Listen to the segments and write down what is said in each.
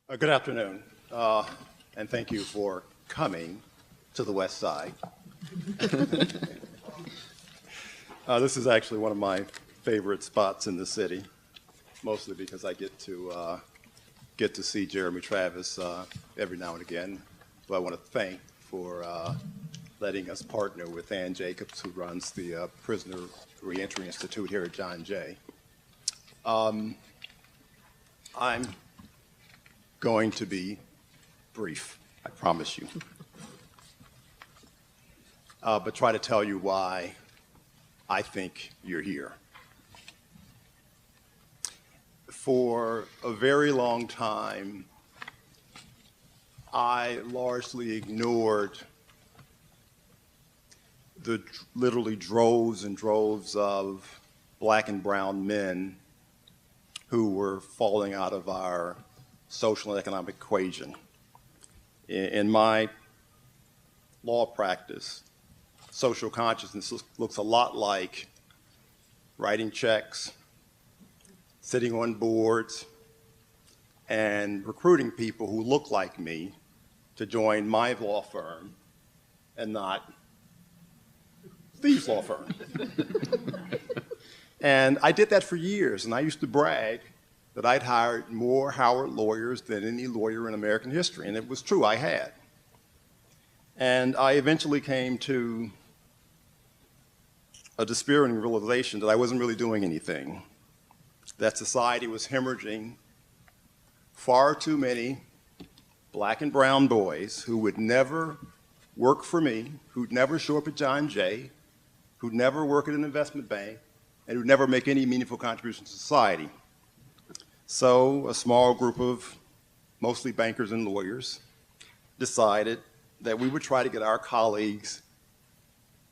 Good afternoon, and thank you for coming to the West Side. This is actually one of my favorite spots in the city, mostly because I get to see Jeremy Travis every now and again, who I want to thank for letting us partner with Ann Jacobs, who runs the Prisoner Reentry Institute here at John Jay. I'm going to be brief, I promise you, but try to tell you why I think you're here. For a very long time, I largely ignored the literally droves and droves of black and brown men who were falling out of our social and economic equation. In my law practice, social consciousness looks a lot like writing checks, sitting on boards, and recruiting people who look like me to join my law firm and not Steve's law firm. And I did that for years, and I used to brag that I'd hired more Howard lawyers than any lawyer in American history, and it was true, I had. And I eventually came to a dispiriting realization that I wasn't really doing anything, that society was hemorrhaging far too many black and brown boys who would never work for me, who'd never show up at John Jay, who'd never work at an investment bank, and who'd never make any meaningful contribution to society. So a small group of mostly bankers and lawyers decided that we would try to get our colleagues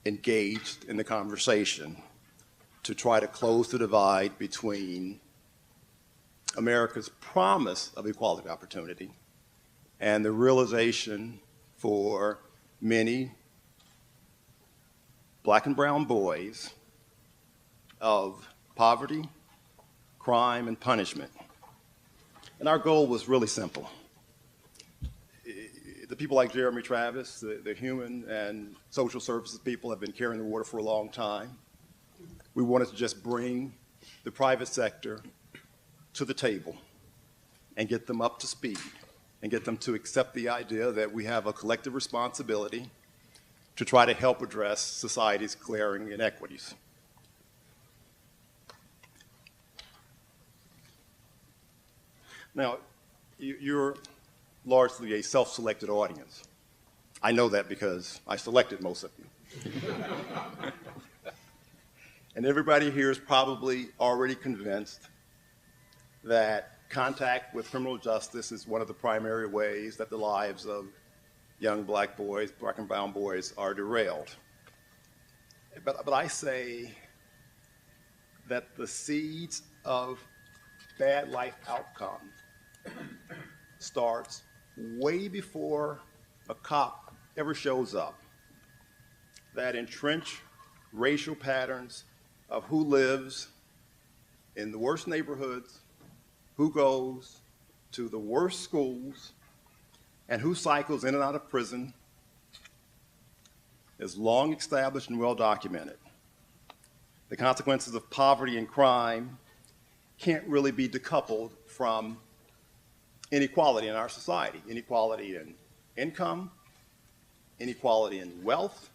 engaged in the conversation to try to close the divide between America's promise of equality of opportunity and the realization for many black and brown boys of poverty, crime, and punishment. And our goal was really simple. The people like Jeremy Travis, the human and social services people, have been carrying the water for a long time. We wanted to just bring the private sector to the table and get them up to speed and get them to accept the idea that we have a collective responsibility to try to help address society's glaring inequities. Now, you're largely a self-selected audience. I know that because I selected most of you. And everybody here is probably already convinced that contact with criminal justice is one of the primary ways that the lives of young black boys, black and brown boys, are derailed. But I say that the seeds of bad life outcomes starts way before a cop ever shows up. That entrenched racial patterns of who lives in the worst neighborhoods, who goes to the worst schools, and who cycles in and out of prison is long established and well documented. The consequences of poverty and crime can't really be decoupled from inequality in our society, inequality in income, inequality in wealth,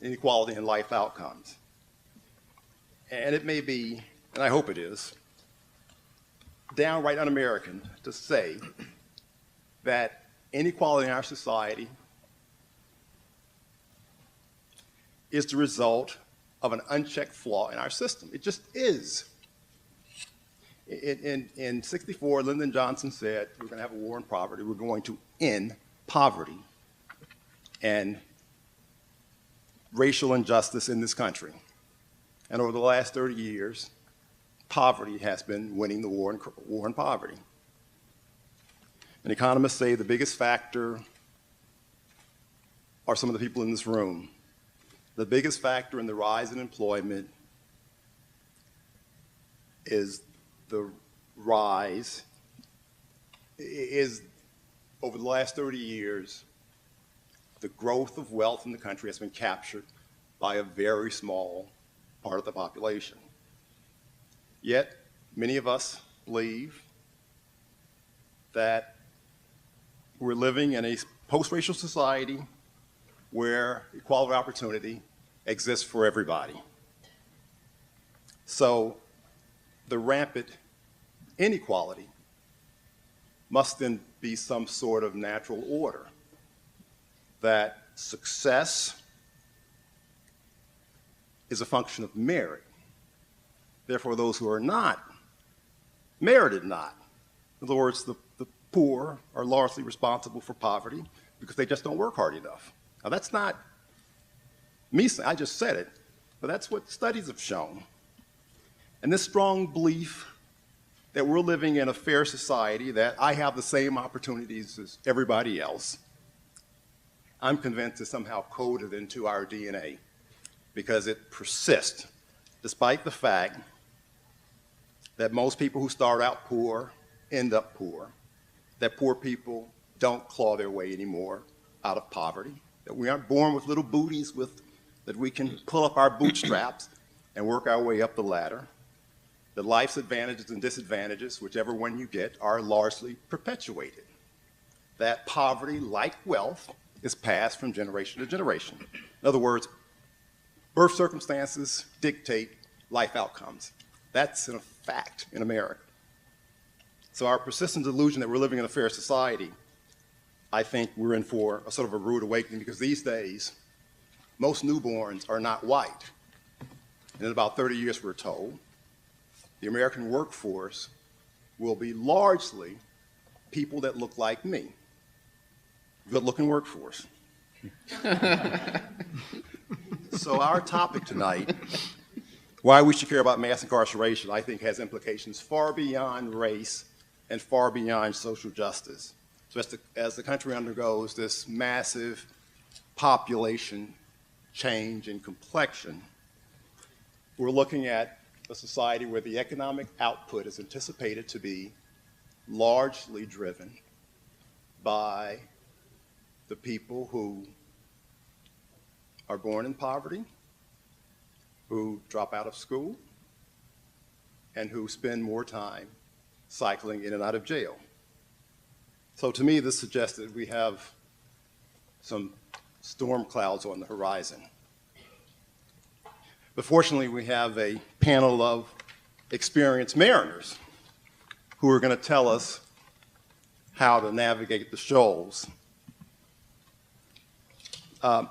inequality in life outcomes. And it may be, and I hope it is, downright un-American to say that inequality in our society is the result of an unchecked flaw in our system. It just is. In 64, Lyndon Johnson said, we're going to have a war on poverty. We're going to end poverty and racial injustice in this country. And over the last 30 years, poverty has been winning the war on poverty. And economists say the biggest factor are some of the people in this room. The biggest factor in the rise in employment is the rise is over the last 30 years, the growth of wealth in the country has been captured by a very small part of the population. Yet, many of us believe that we're living in a post-racial society where equality of opportunity exists for everybody. So the rampant inequality must then be some sort of natural order, that success is a function of merit. Therefore, those who are not merited not. In other words, the poor are largely responsible for poverty because they just don't work hard enough. Now, that's not me saying, I just said it, but that's what studies have shown. And this strong belief that we're living in a fair society, that I have the same opportunities as everybody else, I'm convinced is somehow coded into our DNA because it persists, despite the fact that most people who start out poor end up poor, that poor people don't claw their way anymore out of poverty, that we aren't born with little booties that we can pull up our bootstraps and work our way up the ladder, that life's advantages and disadvantages, whichever one you get, are largely perpetuated, that poverty, like wealth, is passed from generation to generation. In other words, birth circumstances dictate life outcomes. That's a fact in America. So our persistent delusion that we're living in a fair society, I think we're in for a sort of a rude awakening, because these days, most newborns are not white. And in about 30 years, we're told, the American workforce will be largely people that look like me. Good-looking workforce. So our topic tonight, why we should care about mass incarceration, I think has implications far beyond race and far beyond social justice. So as the country undergoes this massive population change in complexion, we're looking at a society where the economic output is anticipated to be largely driven by the people who are born in poverty, who drop out of school, and who spend more time cycling in and out of jail. So to me, this suggests that we have some storm clouds on the horizon. But fortunately, we have a panel of experienced mariners who are going to tell us how to navigate the shoals. I'm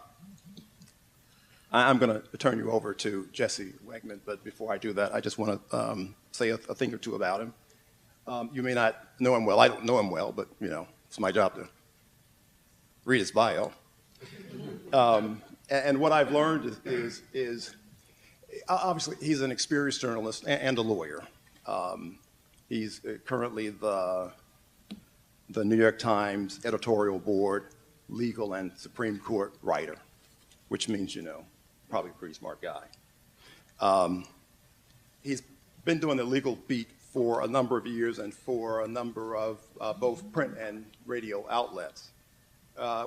going to turn you over to Jesse Wegman, but before I do that, I just want to say a thing or two about him. You may not know him well. I don't know him well, but it's my job to read his bio. And what I've learned is obviously he's an experienced journalist and a lawyer. He's currently the New York Times editorial board legal and Supreme Court writer, which means probably a pretty smart guy. He's been doing the legal beat for a number of years and for a number of both print and radio outlets,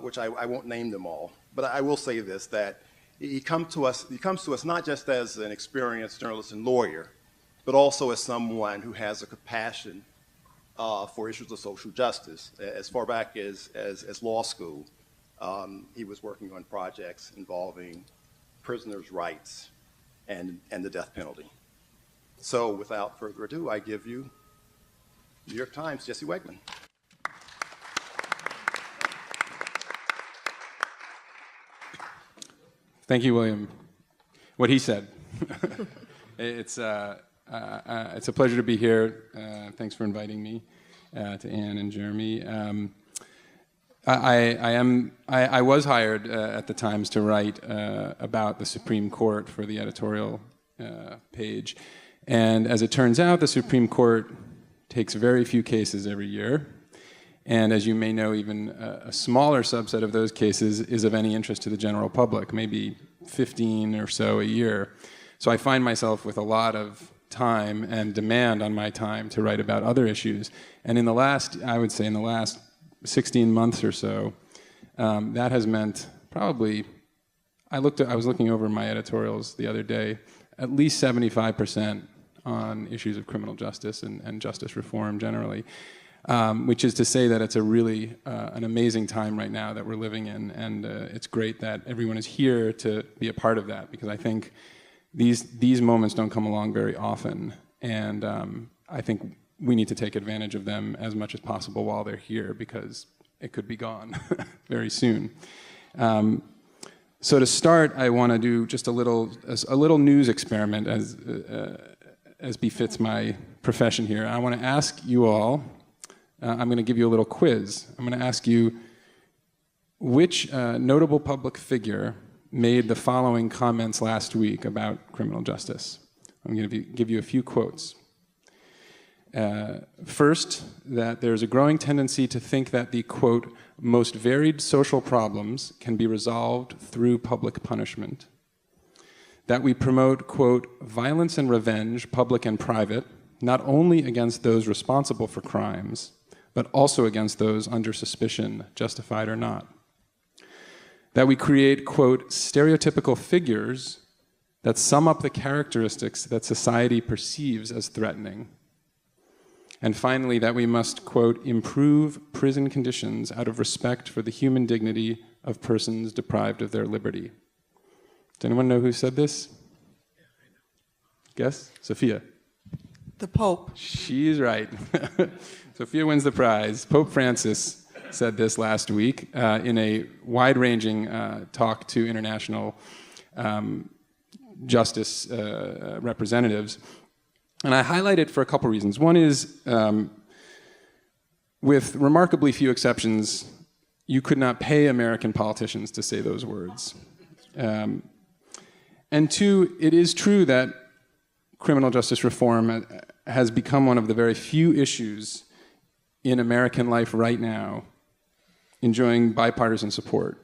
which I won't name them all. But I will say this, that he comes to us not just as an experienced journalist and lawyer, but also as someone who has a compassion for issues of social justice. As far back as law school, he was working on projects involving prisoners' rights and the death penalty. So without further ado, I give you New York Times, Jesse Wegman. Thank you, William. What he said. It's a pleasure to be here. Thanks for inviting me, to Ann and Jeremy. I was hired at the Times to write about the Supreme Court for the editorial page, and as it turns out, the Supreme Court takes very few cases every year. And as you may know, even a smaller subset of those cases is of any interest to the general public, maybe 15 or so a year. So I find myself with a lot of time and demand on my time to write about other issues. And I would say in the last 16 months or so, that has meant probably, I was looking over my editorials the other day, at least 75% on issues of criminal justice and justice reform generally, which is to say that it's a really an amazing time right now that we're living in, and it's great that everyone is here to be a part of that, because I think these moments don't come along very often, and I think we need to take advantage of them as much as possible while they're here, because it could be gone very soon. So to start, I want to do just a little news experiment as befits my profession here. I want to ask you all, I'm going to give you a little quiz. I'm going to ask you which notable public figure made the following comments last week about criminal justice. I'm going to give you a few quotes. First, that there's a growing tendency to think that the, quote, most varied social problems can be resolved through public punishment. That we promote, quote, violence and revenge, public and private, not only against those responsible for crimes, but also against those under suspicion, justified or not. That we create, quote, stereotypical figures that sum up the characteristics that society perceives as threatening. And finally, that we must, quote, improve prison conditions out of respect for the human dignity of persons deprived of their liberty. Does anyone know who said this? Guess? Sophia. The Pope. She's right. Sophia wins the prize. Pope Francis said this last week in a wide-ranging talk to international justice representatives. And I highlight it for a couple reasons. One is, with remarkably few exceptions, you could not pay American politicians to say those words. And two, it is true that criminal justice reform has become one of the very few issues in American life right now enjoying bipartisan support.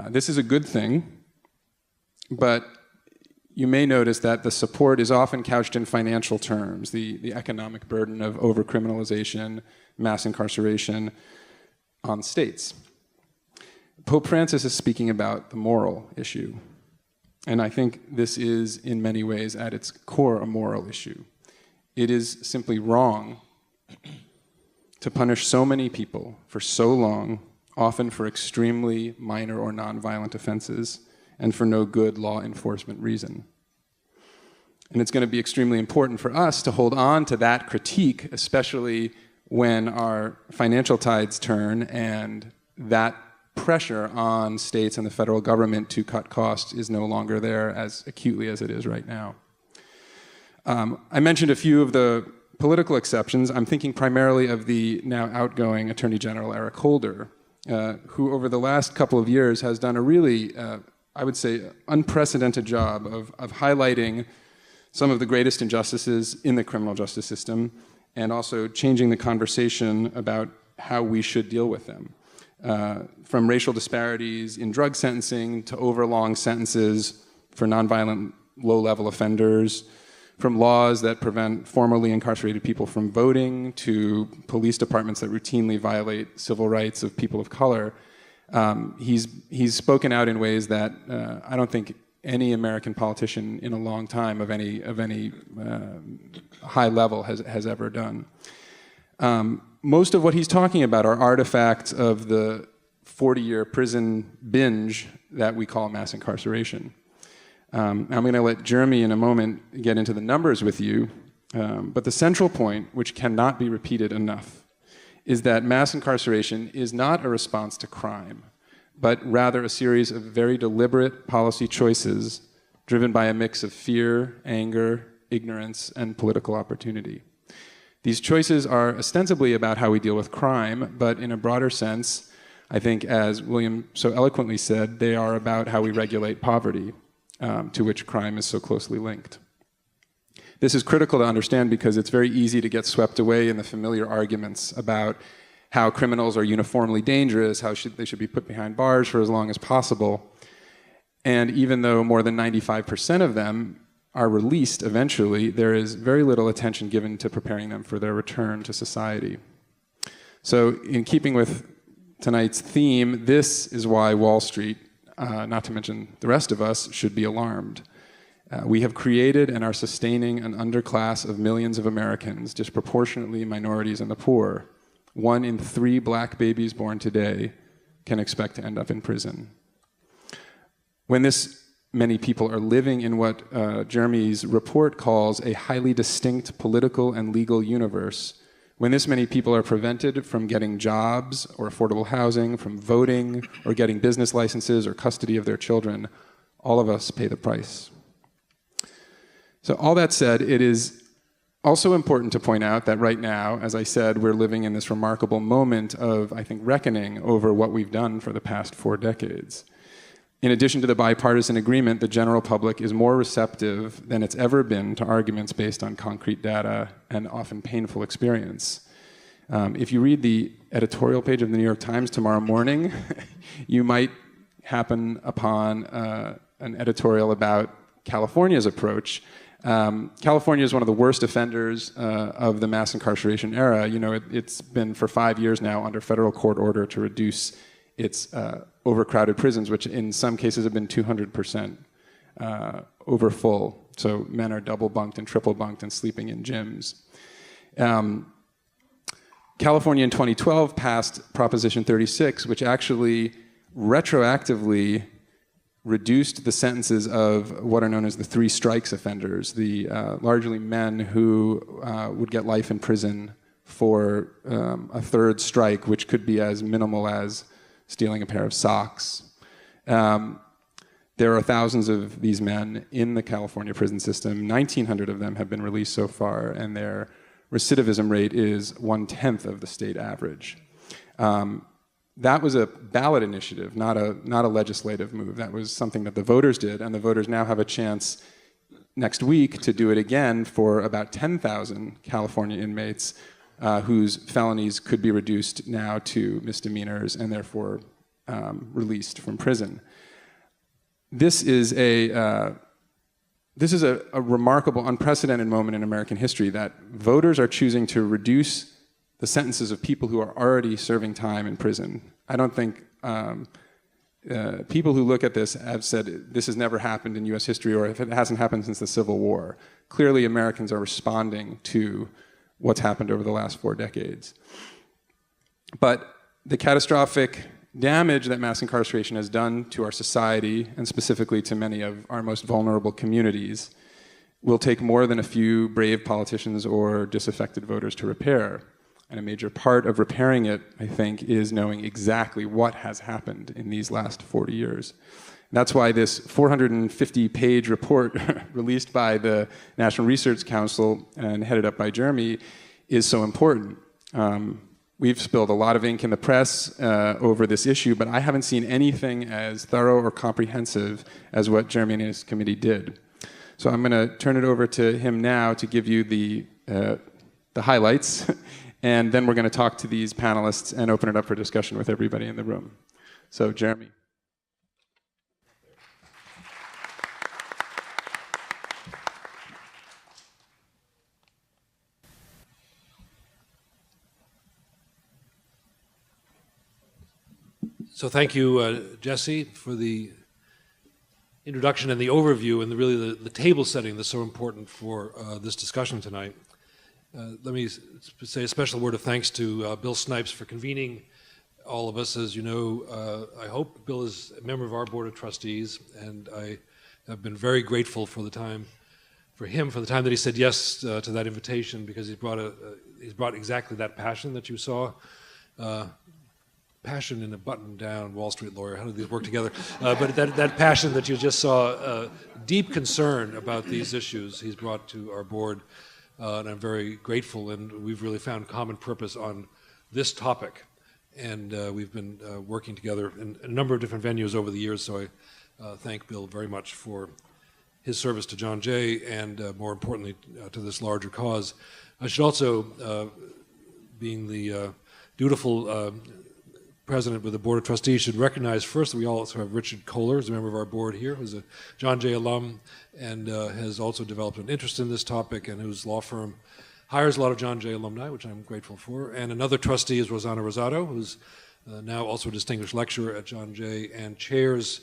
This is a good thing, but you may notice that the support is often couched in financial terms, the economic burden of overcriminalization, mass incarceration on states. Pope Francis is speaking about the moral issue. And I think this is, in many ways, at its core, a moral issue. It is simply wrong to punish so many people for so long, often for extremely minor or nonviolent offenses, and for no good law enforcement reason. And it's going to be extremely important for us to hold on to that critique, especially when our financial tides turn and that pressure on states and the federal government to cut costs is no longer there as acutely as it is right now. I mentioned a few of the political exceptions. I'm thinking primarily of the now outgoing Attorney General Eric Holder, who over the last couple of years has done a really, I would say, unprecedented job of highlighting some of the greatest injustices in the criminal justice system and also changing the conversation about how we should deal with them. From racial disparities in drug sentencing to overlong sentences for nonviolent low-level offenders, from laws that prevent formerly incarcerated people from voting to police departments that routinely violate civil rights of people of color. He's spoken out in ways that I don't think any American politician in a long time of any high level has ever done. Most of what he's talking about are artifacts of the 40-year prison binge that we call mass incarceration. I'm going to let Jeremy in a moment get into the numbers with you, but the central point, which cannot be repeated enough, is that mass incarceration is not a response to crime, but rather a series of very deliberate policy choices driven by a mix of fear, anger, ignorance, and political opportunity. These choices are ostensibly about how we deal with crime, but in a broader sense, I think, as William so eloquently said, they are about how we regulate poverty, to which crime is so closely linked. This is critical to understand because it's very easy to get swept away in the familiar arguments about how criminals are uniformly dangerous, how they should be put behind bars for as long as possible. And even though more than 95% of them are released eventually, there is very little attention given to preparing them for their return to society. So in keeping with tonight's theme, this is why Wall Street, not to mention the rest of us, should be alarmed. We have created and are sustaining an underclass of millions of Americans, disproportionately minorities and the poor. 1 in 3 black babies born today can expect to end up in prison. When this many people are living in what Jeremy's report calls a highly distinct political and legal universe, when this many people are prevented from getting jobs or affordable housing, from voting or getting business licenses or custody of their children, all of us pay the price. So all that said, it is also important to point out that right now, as I said, we're living in this remarkable moment of, I think, reckoning over what we've done for the past 4 decades. In addition to the bipartisan agreement, the general public is more receptive than it's ever been to arguments based on concrete data and often painful experience. If you read the editorial page of the New York Times tomorrow morning, you might happen upon an editorial about California's approach. California is one of the worst offenders of the mass incarceration era. You know, it's been for 5 years now under federal court order to reduce its overcrowded prisons, which in some cases have been 200% overfull. So men are double bunked and triple bunked and sleeping in gyms. California in 2012 passed Proposition 36, which actually retroactively reduced the sentences of what are known as the 3 strikes offenders, the largely men who would get life in prison for a 3rd strike, which could be as minimal as stealing a pair of socks. There are thousands of these men in the California prison system. 1,900 of them have been released so far, and their recidivism rate is 1/10 of the state average. That was a ballot initiative, not a legislative move. That was something that the voters did, and the voters now have a chance next week to do it again for about 10,000 California inmates whose felonies could be reduced now to misdemeanors and therefore released from prison. This is a remarkable, unprecedented moment in American history that voters are choosing to reduce the sentences of people who are already serving time in prison. I don't think people who look at this have said this has never happened in US history, or if it hasn't happened since the Civil War. Clearly Americans are responding to what's happened over the last 4 decades. But the catastrophic damage that mass incarceration has done to our society, and specifically to many of our most vulnerable communities, will take more than a few brave politicians or disaffected voters to repair. And a major part of repairing it, I think, is knowing exactly what has happened in these last 40 years. That's why this 450-page report released by the National Research Council and headed up by Jeremy is so important. We've spilled a lot of ink in the press over this issue, but I haven't seen anything as thorough or comprehensive as what Jeremy and his committee did. So I'm going to turn it over to him now to give you the highlights, and then we're going to talk to these panelists and open it up for discussion with everybody in the room. So, Jeremy. So thank you, Jesse, for the introduction and the overview and really the table setting that's so important for this discussion tonight. Let me say a special word of thanks to Bill Snipes for convening all of us. As you know, I hope Bill is a member of our Board of Trustees, and I have been very grateful for the time that he said yes to that invitation, because he's brought exactly that passion that you saw. Passion in a button-down Wall Street lawyer. How do these work together? But that passion that you just saw, deep concern about these issues he's brought to our board, and I'm very grateful, and we've really found common purpose on this topic. And we've been working together in a number of different venues over the years, so I thank Bill very much for his service to John Jay and more importantly to this larger cause. I should also, being the dutiful President with the Board of Trustees, should recognize first that we also have Richard Kohler, who's a member of our board here, who's a John Jay alum and has also developed an interest in this topic, and whose law firm hires a lot of John Jay alumni, which I'm grateful for. And another trustee is Rosanna Rosado, who's now also a distinguished lecturer at John Jay and chairs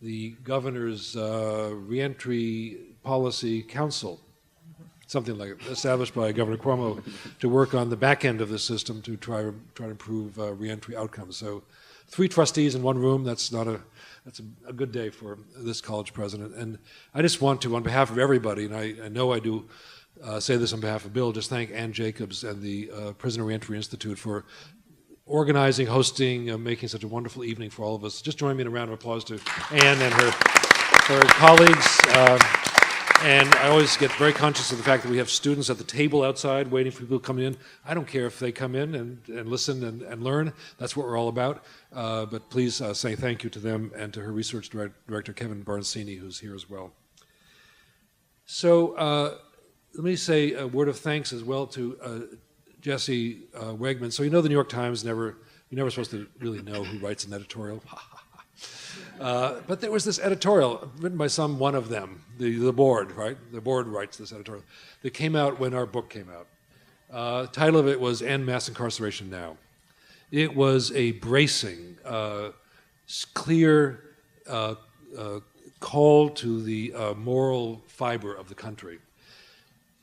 the governor's reentry policy council, something like it, established by Governor Cuomo to work on the back end of the system to try to improve reentry outcomes. So 3 trustees in one room, that's a good day for this college president. And I just want to, on behalf of everybody, and I know I do say this on behalf of Bill, just thank Ann Jacobs and the Prisoner Reentry Institute for organizing, hosting, making such a wonderful evening for all of us. Just join me in a round of applause to Ann and her colleagues. And I always get very conscious of the fact that we have students at the table outside waiting for people to come in. I don't care if they come in and listen and learn. That's what we're all about. But please say thank you to them and to her research director, Kevin Barncini, who's here as well. So let me say a word of thanks as well to Jesse Wegman. So you know the New York Times you're never supposed to really know who writes an editorial. But there was this editorial written by one of them, the board, right? The board writes this editorial that came out when our book came out. The title of it was End Mass Incarceration Now. It was a bracing, clear call to the moral fiber of the country.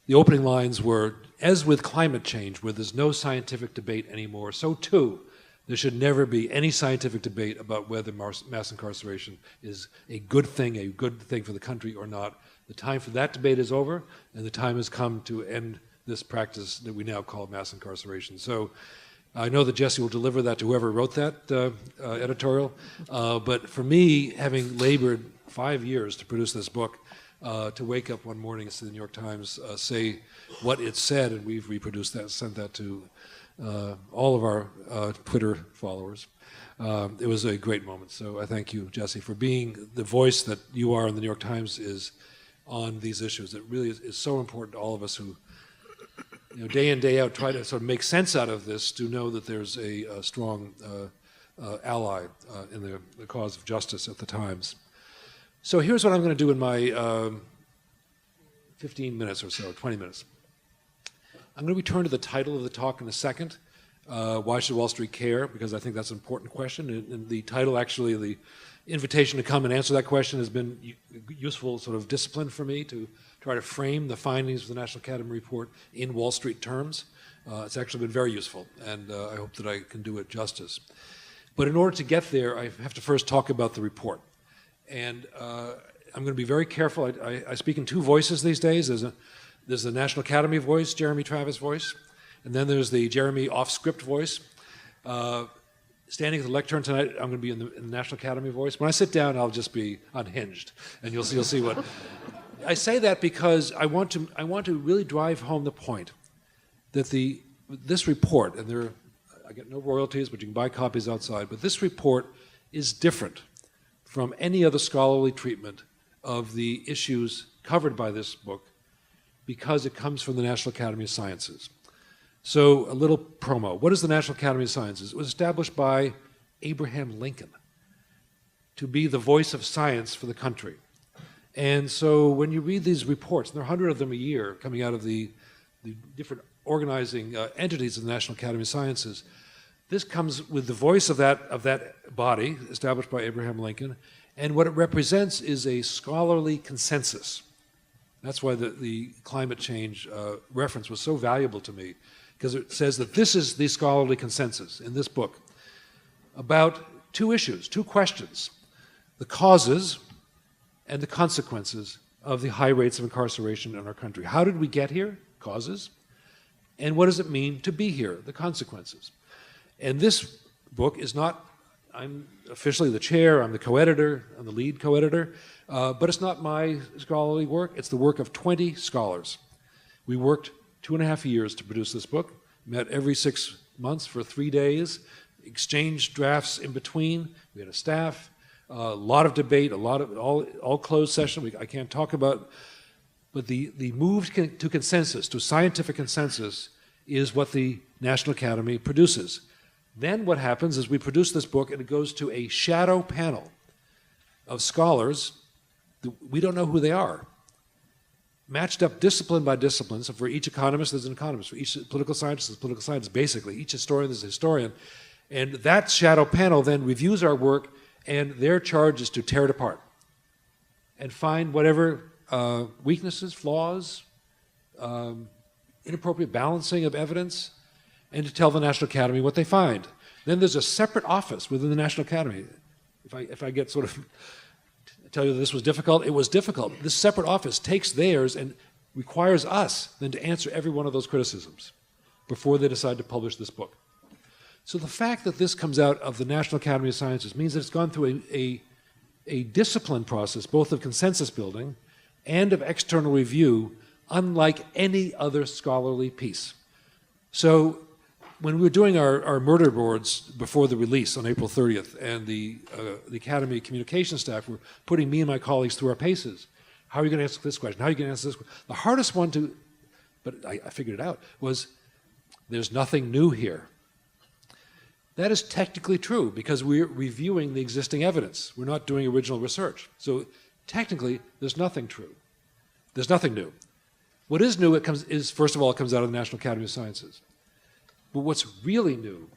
The opening lines were, as with climate change, where there's no scientific debate anymore, so too there should never be any scientific debate about whether mass incarceration is a good thing for the country or not. The time for that debate is over, and the time has come to end this practice that we now call mass incarceration. So I know that Jesse will deliver that to whoever wrote that editorial, but for me, having labored 5 years to produce this book, to wake up one morning and see the New York Times say what it said, and we've reproduced that, sent that to all of our Twitter followers. It was a great moment. So I thank you, Jesse, for being the voice that you are in the New York Times is on these issues. It really is so important to all of us who, day in, day out, try to sort of make sense out of this, to know that there's a strong ally in the cause of justice at the Times. So here's what I'm going to do in my 15 minutes or so, 20 minutes. I'm going to return to the title of the talk in a second. Why should Wall Street care? Because I think that's an important question. And the title, actually, the invitation to come and answer that question has been useful sort of discipline for me to try to frame the findings of the National Academy Report in Wall Street terms. It's actually been very useful, and I hope that I can do it justice. But in order to get there, I have to first talk about the report. And I'm going to be very careful. I speak in 2 voices these days. There's the National Academy voice, Jeremy Travis voice, and then there's the Jeremy off-script voice. Standing at the lectern tonight, I'm going to be in the National Academy voice. When I sit down, I'll just be unhinged, and you'll see what. I say that because I want to really drive home the point that this report, and I get no royalties, but you can buy copies outside, but this report is different from any other scholarly treatment of the issues covered by this book, because it comes from the National Academy of Sciences. So a little promo. What is the National Academy of Sciences? It was established by Abraham Lincoln to be the voice of science for the country. And so when you read these reports, and there are 100 of them a year coming out of the different organizing entities of the National Academy of Sciences, this comes with the voice of that body established by Abraham Lincoln, and what it represents is a scholarly consensus. That's why the climate change reference was so valuable to me, because it says that this is the scholarly consensus in this book about 2 issues, 2 questions: the causes and the consequences of the high rates of incarceration in our country. How did we get here? Causes. And what does it mean to be here? The consequences. And this book is not, I'm officially the chair, I'm the co-editor, I'm the lead co-editor, but it's not my scholarly work, it's the work of 20 scholars. We worked 2.5 years to produce this book, met every 6 months for 3 days, exchanged drafts in between, we had a staff, a lot of debate, all closed session, I can't talk about, but the move to consensus, to scientific consensus, is what the National Academy produces. Then what happens is we produce this book and it goes to a shadow panel of scholars. We don't know who they are. matched up discipline by discipline. So for each economist, there's an economist. For each political scientist, there's a political scientist, basically. Each historian, there's a historian. And that shadow panel then reviews our work, and their charge is to tear it apart and find whatever weaknesses, flaws, inappropriate balancing of evidence, and to tell the National Academy what they find. Then there's a separate office within the National Academy. If I get sort of tell you that this was difficult, it was difficult. This separate office takes theirs and requires us then to answer every one of those criticisms before they decide to publish this book. So the fact that this comes out of the National Academy of Sciences means that it's gone through a discipline process, both of consensus building and of external review, unlike any other scholarly piece. So when we were doing our murder boards before the release on April 30th, and the Academy communication staff were putting me and my colleagues through our paces, how are you going to answer this question? How are you going to answer this question? The hardest one to, but I figured it out, was there's nothing new here. That is technically true because we're reviewing the existing evidence. We're not doing original research. So technically, there's nothing true. There's nothing new. What is new, first of all, it comes out of the National Academy of Sciences. But what's really new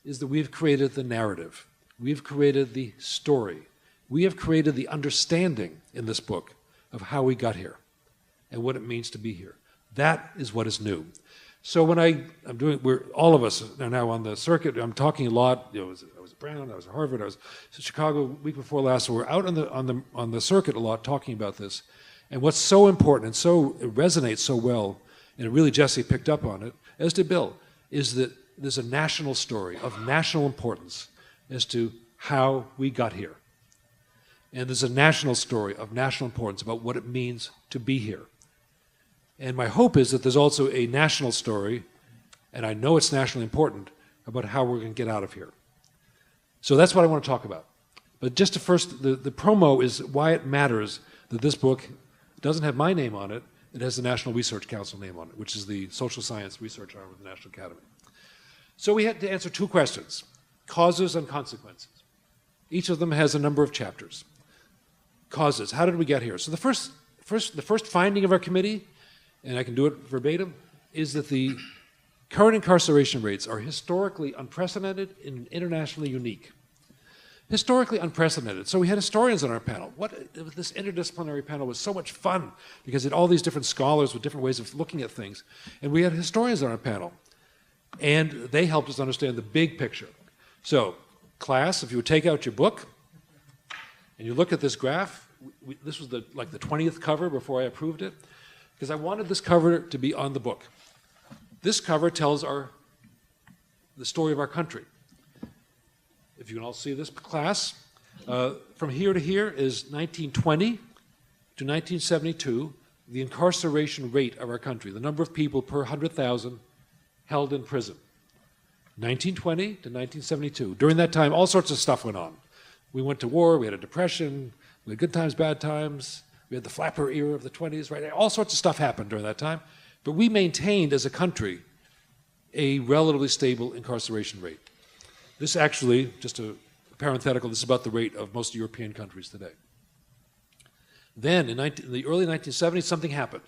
is that we've created the narrative. We've created the story. We have created the understanding in this book of how we got here and what it means to be here. That is what is new. So when all of us are now on the circuit. I'm talking a lot. I was at Brown, I was at Harvard, I was in Chicago week before last. So we're out on the circuit a lot talking about this. And what's so important and it resonates so well, and really Jesse picked up on it, as did Bill, is that there's a national story of national importance as to how we got here. And there's a national story of national importance about what it means to be here. And my hope is that there's also a national story, and I know it's nationally important, about how we're going to get out of here. So that's what I want to talk about. But just to first, the promo is why it matters that this book doesn't have my name on it. It has the National Research Council name on it, which is the social science research arm of the National Academy. So we had to answer two questions: causes and consequences. Each of them has a number of chapters. Causes, how did we get here? So the first finding of our committee, and I can do it verbatim, is that the current incarceration rates are historically unprecedented and internationally unique. Historically unprecedented. So we had historians on our panel. This interdisciplinary panel was so much fun because it had all these different scholars with different ways of looking at things. And we had historians on our panel. And they helped us understand the big picture. So, class, if you would take out your book and you look at this graph, this was like the 20th cover before I approved it, because I wanted this cover to be on the book. This cover tells the story of our country. If you can all see this, class, from here to here is 1920 to 1972, the incarceration rate of our country, the number of people per 100,000 held in prison. 1920 to 1972. During that time, all sorts of stuff went on. We went to war, we had a depression, we had good times, bad times, we had the flapper era of the 20s, right? All sorts of stuff happened during that time. But we maintained, as a country, a relatively stable incarceration rate. This actually, just a parenthetical, this is about the rate of most European countries today. Then, in the early 1970s, something happened.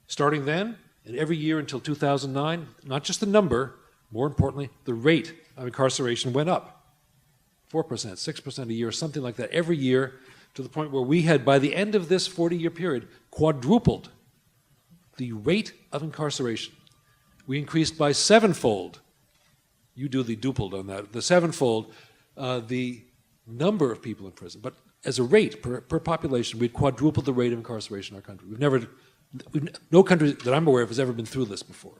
Starting then, and every year until 2009, not just the number, more importantly, the rate of incarceration went up. 4%, 6% a year, something like that, every year, to the point where we had, by the end of this 40-year period, quadrupled the rate of incarceration. We increased by sevenfold. You do the dupled on that. The sevenfold, the number of people in prison. But as a rate per population, we'd quadrupled the rate of incarceration in our country. No country that I'm aware of has ever been through this before.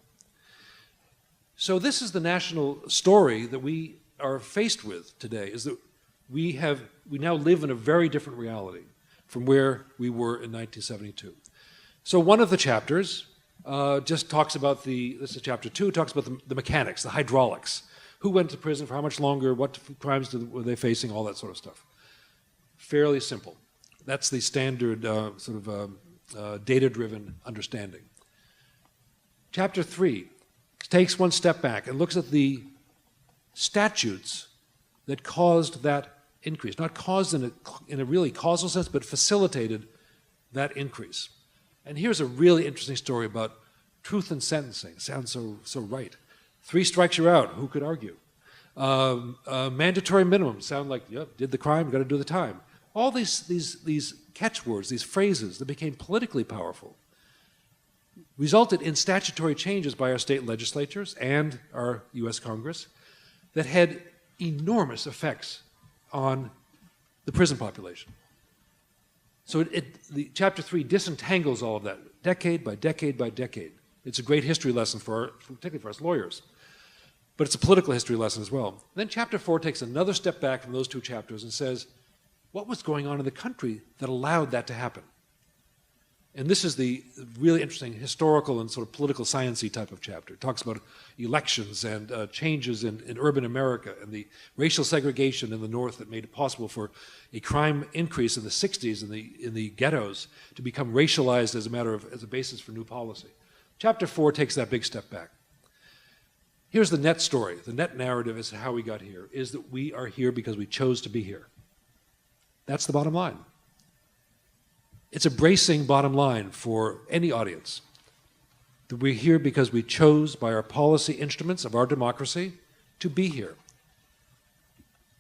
So this is the national story that we are faced with today, is that we now live in a very different reality from where we were in 1972. So one of the chapters just talks about this is chapter 2, talks about the mechanics, the hydraulics. Who went to prison for how much longer, what crimes were they facing, all that sort of stuff. Fairly simple. That's the standard data-driven understanding. Chapter 3 takes one step back and looks at the statutes that caused that increase. Not caused in a really causal sense, but facilitated that increase. And here's a really interesting story about truth in sentencing. Sounds so right. 3 strikes you're out. Who could argue? Mandatory minimum. Sound like, yep, did the crime, got to do the time. All these catchwords, these phrases that became politically powerful, resulted in statutory changes by our state legislatures and our U.S. Congress that had enormous effects on the prison population. So the Chapter 3 disentangles all of that, decade by decade by decade. It's a great history lesson, particularly for us lawyers. But it's a political history lesson as well. Then Chapter 4 takes another step back from those 2 chapters and says, what was going on in the country that allowed that to happen? And this is the really interesting historical and sort of political science-y type of chapter. It talks about elections and changes in urban America and the racial segregation in the North that made it possible for a crime increase in the 60s in the ghettos to become racialized as a basis for new policy. Chapter 4 takes that big step back. Here's the net story. The net narrative as to how we got here is that we are here because we chose to be here. That's the bottom line. It's a bracing bottom line for any audience. That we're here because we chose by our policy instruments of our democracy to be here.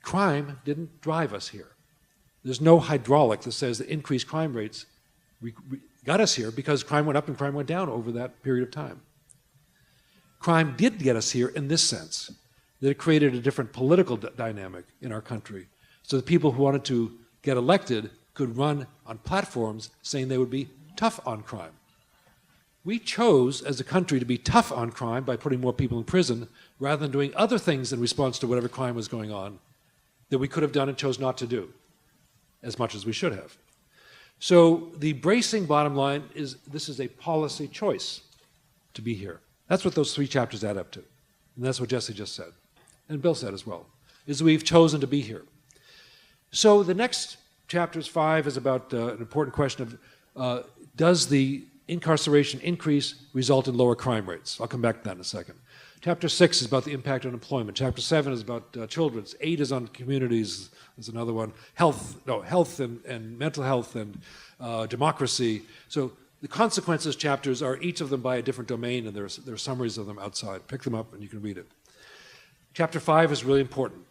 Crime didn't drive us here. There's no hydraulic that says that increased crime rates got us here because crime went up and crime went down over that period of time. Crime did get us here in this sense, that it created a different political dynamic in our country. So the people who wanted to get elected could run on platforms saying they would be tough on crime. We chose as a country to be tough on crime by putting more people in prison rather than doing other things in response to whatever crime was going on that we could have done and chose not to do as much as we should have. So the bracing bottom line is this is a policy choice to be here. That's what those 3 chapters add up to. And that's what Jesse just said, and Bill said as well, is we've chosen to be here. So the next chapters 5 is about an important question of does the incarceration increase result in lower crime rates? I'll come back to that in a second. Chapter 6 is about the impact on employment. Chapter 7 is about children's. 8 is on communities. There's another one. Health and mental health and democracy. So the consequences chapters are each of them by a different domain, and there are summaries of them outside. Pick them up and you can read it. Chapter 5 is really important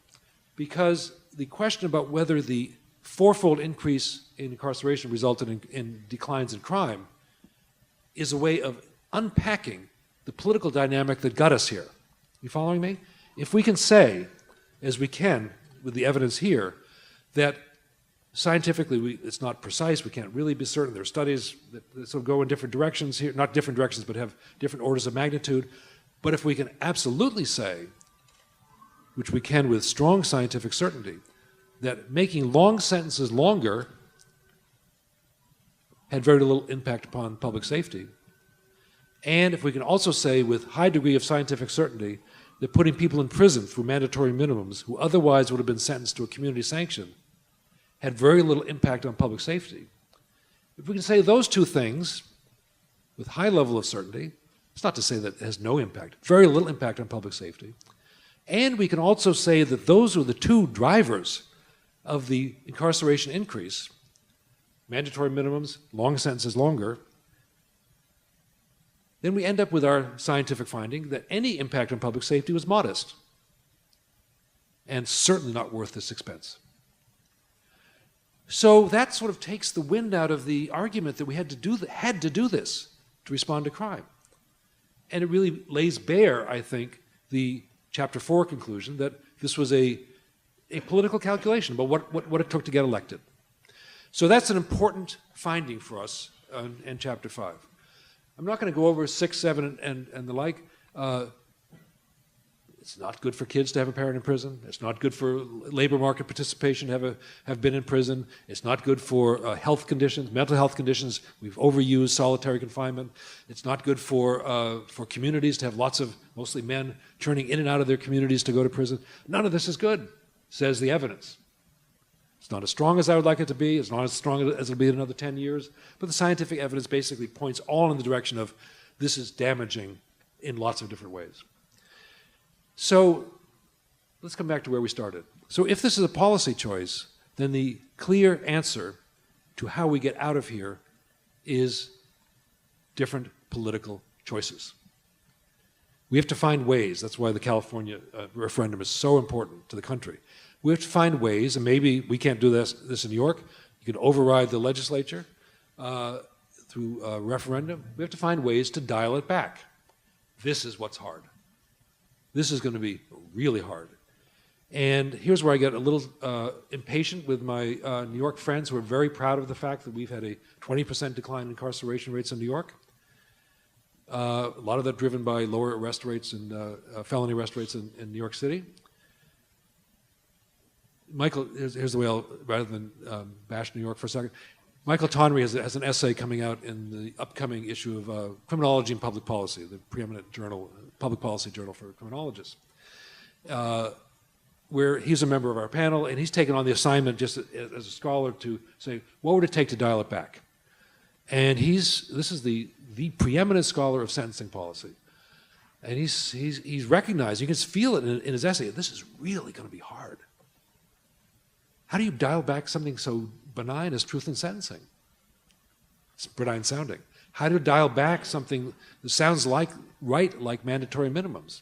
because the question about whether the 4-fold increase in incarceration resulted in declines in crime is a way of unpacking the political dynamic that got us here. You following me? If we can say, as we can with the evidence here, that scientifically it's not precise, we can't really be certain. There are studies that sort of go in different directions here, not different directions, but have different orders of magnitude. But if we can absolutely say, which we can with strong scientific certainty, that making long sentences longer had very little impact upon public safety. And if we can also say with high degree of scientific certainty that putting people in prison through mandatory minimums who otherwise would have been sentenced to a community sanction had very little impact on public safety. If we can say those 2 things with high level of certainty, it's not to say that it has no impact, very little impact on public safety, and we can also say that those are the 2 drivers of the incarceration increase, mandatory minimums, long sentences longer, then we end up with our scientific finding that any impact on public safety was modest and certainly not worth this expense. So that sort of takes the wind out of the argument that we had to do this to respond to crime. And it really lays bare, I think, the Chapter 4 conclusion that this was a political calculation about what it took to get elected. So that's an important finding for us in Chapter 5. I'm not going to go over 6, 7, and the like. It's not good for kids to have a parent in prison. It's not good for labor market participation to have been in prison. It's not good for health conditions, mental health conditions. We've overused solitary confinement. It's not good for communities to have lots of, mostly men, churning in and out of their communities to go to prison. None of this is good, says the evidence. It's not as strong as I would like it to be. It's not as strong as it'll be in another 10 years. But the scientific evidence basically points all in the direction of this is damaging in lots of different ways. So let's come back to where we started. So if this is a policy choice, then the clear answer to how we get out of here is different political choices. We have to find ways, that's why the California referendum is so important to the country. We have to find ways, and maybe we can't do this in New York, you can override the legislature through a referendum. We have to find ways to dial it back. This is what's hard. This is going to be really hard. And here's where I get a little impatient with my New York friends who are very proud of the fact that we've had a 20% decline in incarceration rates in New York. A lot of that driven by lower arrest rates and felony arrest rates in New York City. Michael, here's the way I'll, rather than bash New York for a second. Michael Tonry has an essay coming out in the upcoming issue of Criminology and Public Policy, the preeminent journal, public policy journal for criminologists, where he's a member of our panel, and he's taken on the assignment just as a scholar to say, what would it take to dial it back? And this is the preeminent scholar of sentencing policy. And he's recognized, you can feel it in his essay, this is really going to be hard. How do you dial back something so benign as truth in sentencing? It's benign sounding. How do you dial back something that sounds like mandatory minimums?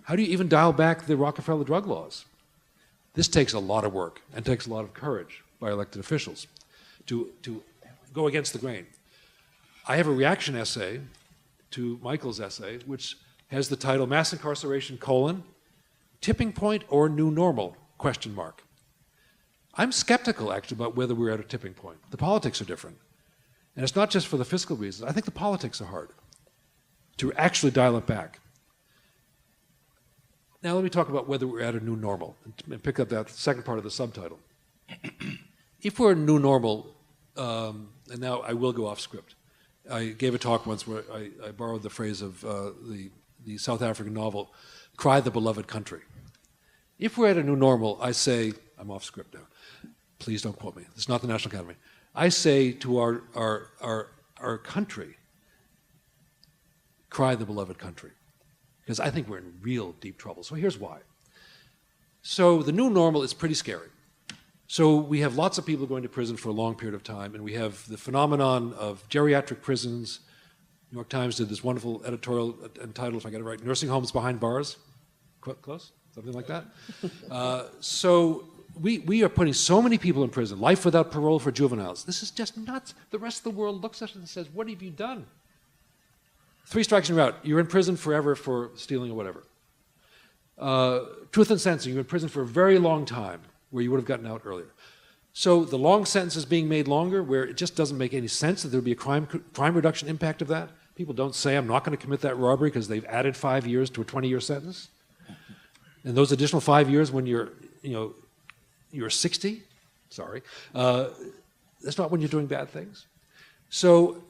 How do you even dial back the Rockefeller drug laws? This takes a lot of work and takes a lot of courage by elected officials to go against the grain. I have a reaction essay to Michael's essay, which has the title Mass Incarceration, Tipping Point or New Normal, ? I'm skeptical, actually, about whether we're at a tipping point. The politics are different. And it's not just for the fiscal reasons. I think the politics are hard to actually dial it back. Now let me talk about whether we're at a new normal and pick up that second part of the subtitle. If we're a new normal, and now I will go off script. I gave a talk once where I borrowed the phrase of the South African novel, Cry the Beloved Country. If we're at a new normal, I say, I'm off script now. Please don't quote me. It's not the National Academy. I say to our country, cry the beloved country. Because I think we're in real deep trouble. So here's why. So the new normal is pretty scary. So we have lots of people going to prison for a long period of time, and we have the phenomenon of geriatric prisons. New York Times did this wonderful editorial entitled, if I get it right, Nursing Homes Behind Bars. Close? Something like that? So we are putting so many people in prison, life without parole for juveniles. This is just nuts. The rest of the world looks at us and says, what have you done? 3 strikes and you're out. You're in prison forever for stealing or whatever. Truth in sentencing, you're in prison for a very long time where you would have gotten out earlier. So the long sentence is being made longer where it just doesn't make any sense that there would be a crime reduction impact of that. People don't say, I'm not going to commit that robbery because they've added 5 years to a 20-year sentence. And those additional 5 years when you're 60, sorry, that's not when you're doing bad things. So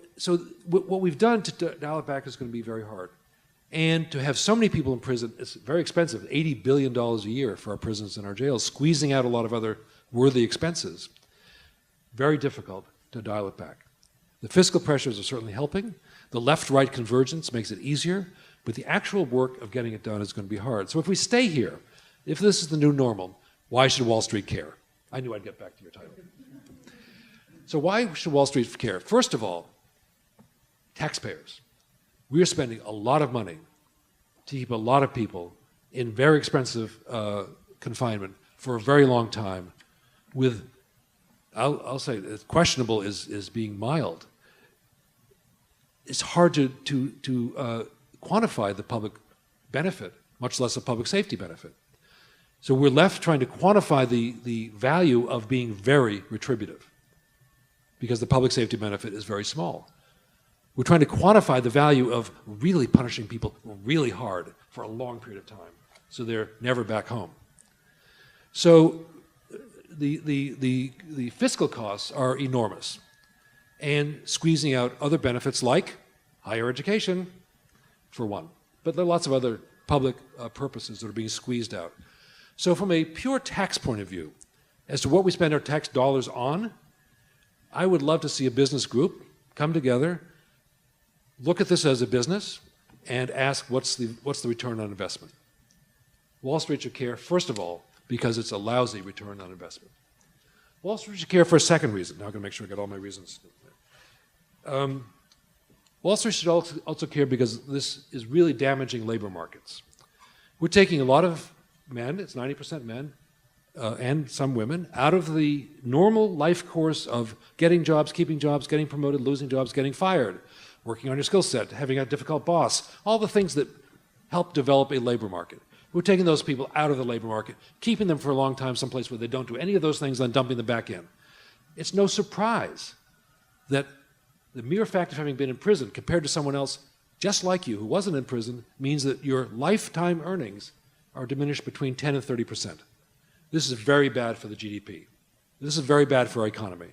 what we've done to dial it back is going to be very hard. And to have so many people in prison, it's very expensive, $80 billion a year for our prisons and our jails, squeezing out a lot of other worthy expenses. Very difficult to dial it back. The fiscal pressures are certainly helping. The left-right convergence makes it easier, but the actual work of getting it done is going to be hard. So if we stay here, if this is the new normal, why should Wall Street care? I knew I'd get back to your title. So why should Wall Street care? First of all, taxpayers. We are spending a lot of money to keep a lot of people in very expensive confinement for a very long time with, I'll say, questionable is being mild. It's hard to quantify the public benefit, much less a public safety benefit. So we're left trying to quantify the value of being very retributive because the public safety benefit is very small. We're trying to quantify the value of really punishing people really hard for a long period of time so they're never back home. So the fiscal costs are enormous and squeezing out other benefits like higher education, for one. But there are lots of other public purposes that are being squeezed out. So from a pure tax point of view, as to what we spend our tax dollars on, I would love to see a business group come together, look at this as a business, and ask what's the return on investment. Wall Street should care, first of all, because it's a lousy return on investment. Wall Street should care for a second reason. Now I'm going to make sure I get all my reasons. Wall Street should also care because this is really damaging labor markets. We're taking a lot of men, it's 90% men, and some women, out of the normal life course of getting jobs, keeping jobs, getting promoted, losing jobs, getting fired, working on your skill set, having a difficult boss, all the things that help develop a labor market. We're taking those people out of the labor market, keeping them for a long time someplace where they don't do any of those things, then dumping them back in. It's no surprise that the mere fact of having been in prison compared to someone else just like you who wasn't in prison means that your lifetime earnings are diminished between 10 and 30%. This is very bad for the GDP. This is very bad for our economy.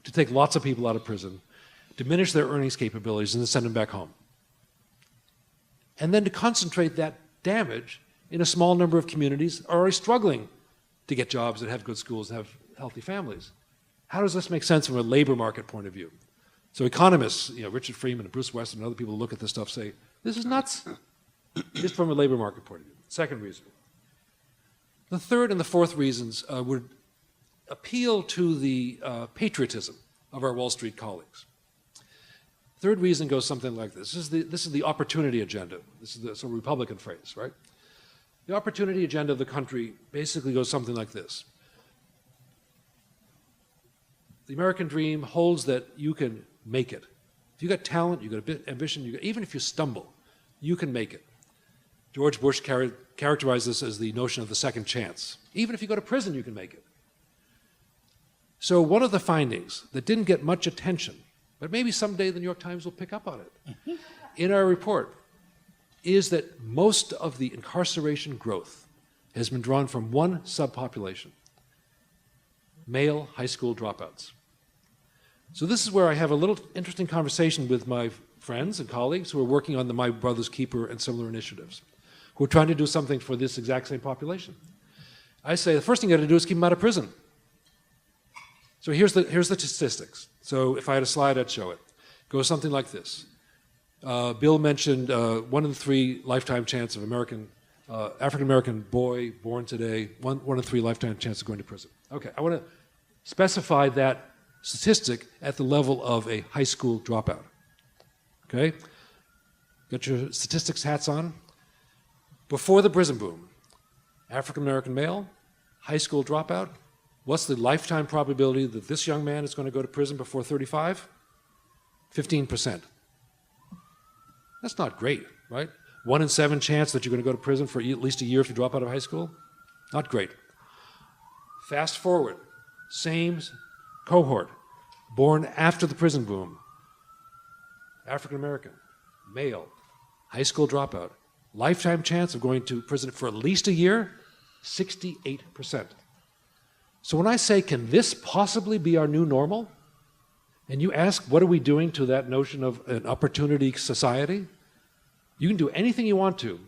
To take lots of people out of prison, diminish their earnings capabilities, and then send them back home. And then to concentrate that damage in a small number of communities are already struggling to get jobs and have good schools and have healthy families. How does this make sense from a labor market point of view? So economists, Richard Freeman and Bruce Weston and other people who look at this stuff say, this is nuts, just from a labor market point of view. Second reason. The third and the fourth reasons would appeal to the patriotism of our Wall Street colleagues. Third reason goes something like this. This is the opportunity agenda. This is the sort of Republican phrase, right? The opportunity agenda of the country basically goes something like this. The American dream holds that you can make it. If you got talent, you got a bit ambition, even if you stumble, you can make it. George Bush characterized this as the notion of the second chance. Even if you go to prison, you can make it. So one of the findings that didn't get much attention, but maybe someday the New York Times will pick up on it, in our report, is that most of the incarceration growth has been drawn from one subpopulation, male high school dropouts. So this is where I have a little interesting conversation with my friends and colleagues who are working on the My Brother's Keeper and similar initiatives, who are trying to do something for this exact same population. I say the first thing you got to do is keep them out of prison. So here's the statistics. So if I had a slide, I'd show it. It goes something like this. Bill mentioned 1 in 3 lifetime chance of African-American boy born today, 1 in 3 lifetime chance of going to prison. Okay, I want to specify that statistic at the level of a high school dropout. Okay? Got your statistics hats on? Before the prison boom, African-American male, high school dropout, what's the lifetime probability that this young man is going to go to prison before 35? 15%. That's not great, right? 1 in 7 chance that you're going to go to prison for at least a year if you drop out of high school? Not great. Fast forward, same cohort, born after the prison boom, African American, male, high school dropout, lifetime chance of going to prison for at least a year, 68%. So when I say, can this possibly be our new normal? And you ask, what are we doing to that notion of an opportunity society? You can do anything you want to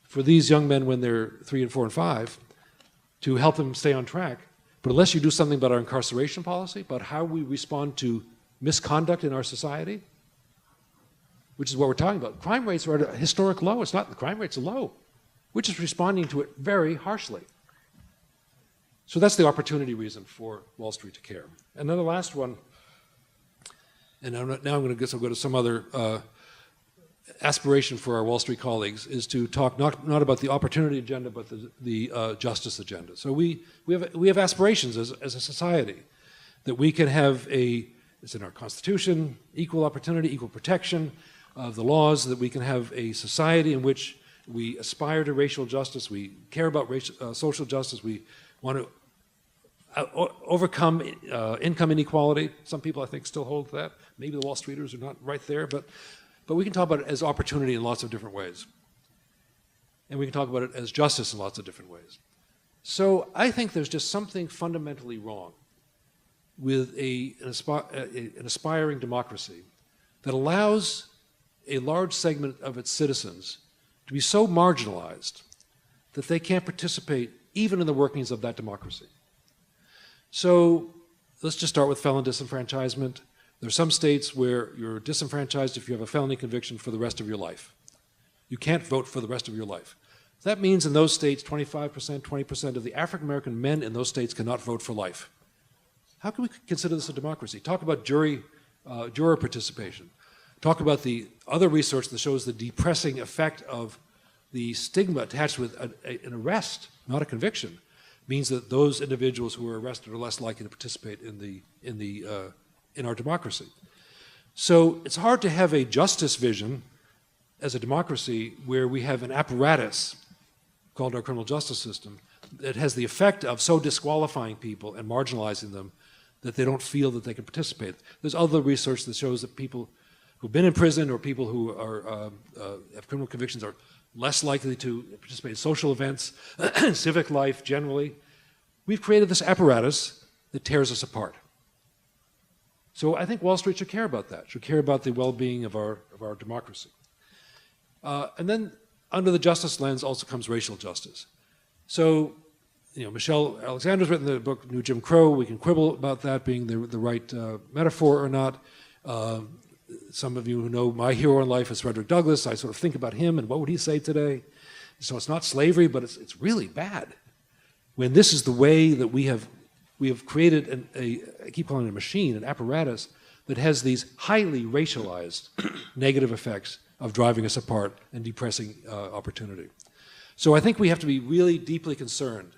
for these young men when they're 3 and 4 and 5 to help them stay on track. But unless you do something about our incarceration policy, about how we respond to misconduct in our society, which is what we're talking about. Crime rates are at a historic low. It's not the crime rates are low. We're just responding to it very harshly. So that's the opportunity reason for Wall Street to care. And then the last one, and now I'm going to go to some other aspiration for our Wall Street colleagues, is to talk not about the opportunity agenda, but the justice agenda. So we have aspirations as a society that we can have it's in our Constitution, equal opportunity, equal protection of the laws, that we can have a society in which we aspire to racial justice, we care about social justice, we want to overcome income inequality. Some people, I think, still hold that. Maybe the Wall Streeters are not right there, but we can talk about it as opportunity in lots of different ways. And we can talk about it as justice in lots of different ways. So I think there's just something fundamentally wrong with an aspiring democracy that allows a large segment of its citizens to be so marginalized that they can't participate even in the workings of that democracy. So let's just start with felon disenfranchisement. There are some states where you're disenfranchised if you have a felony conviction for the rest of your life. You can't vote for the rest of your life. That means in those states, 25%, 20% of the African American men in those states cannot vote for life. How can we consider this a democracy? Talk about juror participation. talk about the other research that shows the depressing effect of the stigma attached with an arrest, not a conviction, means that those individuals who are arrested are less likely to participate in our democracy. So it's hard to have a justice vision as a democracy where we have an apparatus called our criminal justice system that has the effect of so disqualifying people and marginalizing them that they don't feel that they can participate. There's other research that shows that people who've been in prison or people who are, have criminal convictions are less likely to participate in social events, civic life generally. We've created this apparatus that tears us apart. So I think Wall Street should care about that, should care about the well-being of our democracy. And then under the justice lens also comes racial justice. So, Michelle Alexander's written the book New Jim Crow. We can quibble about that being the right metaphor or not. Some of you who know my hero in life is Frederick Douglass. I sort of think about him and what would he say today. So it's not slavery, but it's really bad. When this is the way that we have created I keep calling it a machine, an apparatus that has these highly racialized negative effects of driving us apart and depressing opportunity. So I think we have to be really deeply concerned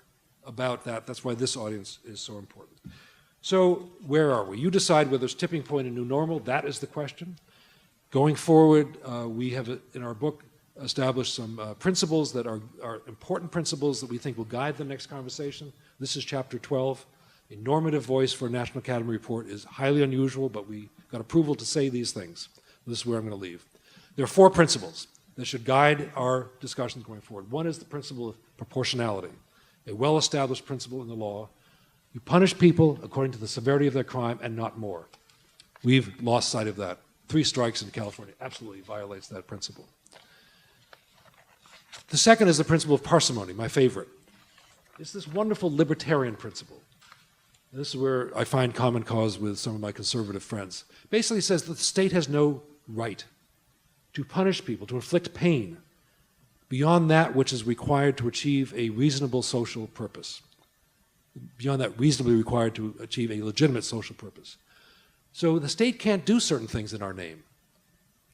about that. That's why this audience is so important. So where are we? You decide whether it's tipping point and new normal. That is the question. Going forward, we have in our book established some principles that are important principles that we think will guide the next conversation. This is chapter 12. A normative voice for a National Academy report is highly unusual, but we got approval to say these things. This is where I'm going to leave. There are 4 principles that should guide our discussions going forward. One is the principle of proportionality, a well-established principle in the law. You punish people according to the severity of their crime and not more. We've lost sight of that. 3 strikes in California absolutely violates that principle. The second is the principle of parsimony, my favorite. It's this wonderful libertarian principle. And this is where I find common cause with some of my conservative friends. Basically says that the state has no right to punish people, to inflict pain beyond that which is required to achieve a reasonable social purpose, beyond that reasonably required to achieve a legitimate social purpose. So the state can't do certain things in our name,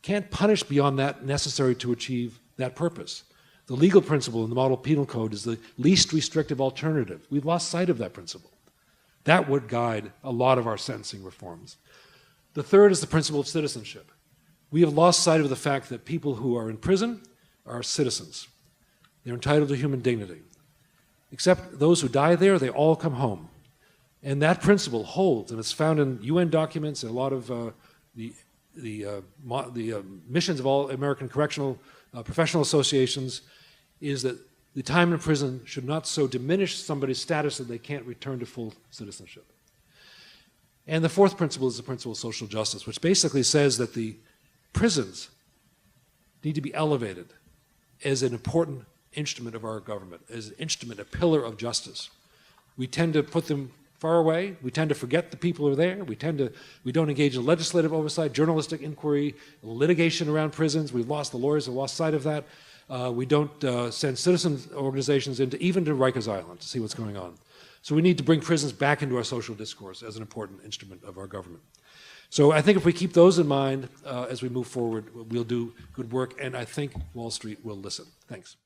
can't punish beyond that necessary to achieve that purpose. The legal principle in the Model Penal Code is the least restrictive alternative. We've lost sight of that principle. That would guide a lot of our sentencing reforms. The third is the principle of citizenship. We have lost sight of the fact that people who are in prison are citizens. They're entitled to human dignity. Except those who die there, they all come home. And that principle holds, and it's found in UN documents and a lot of the missions of all American correctional professional associations, is that the time in prison should not so diminish somebody's status that they can't return to full citizenship. And the fourth principle is the principle of social justice, which basically says that the prisons need to be elevated as an important instrument of our government, as an instrument, a pillar of justice. We tend to put them far away. We tend to forget the people who are there. We don't engage in legislative oversight, journalistic inquiry, litigation around prisons. We've lost the lawyers, have lost sight of that. We don't send citizen organizations even to Rikers Island to see what's going on. So we need to bring prisons back into our social discourse as an important instrument of our government. So I think if we keep those in mind as we move forward, we'll do good work, and I think Wall Street will listen. Thanks.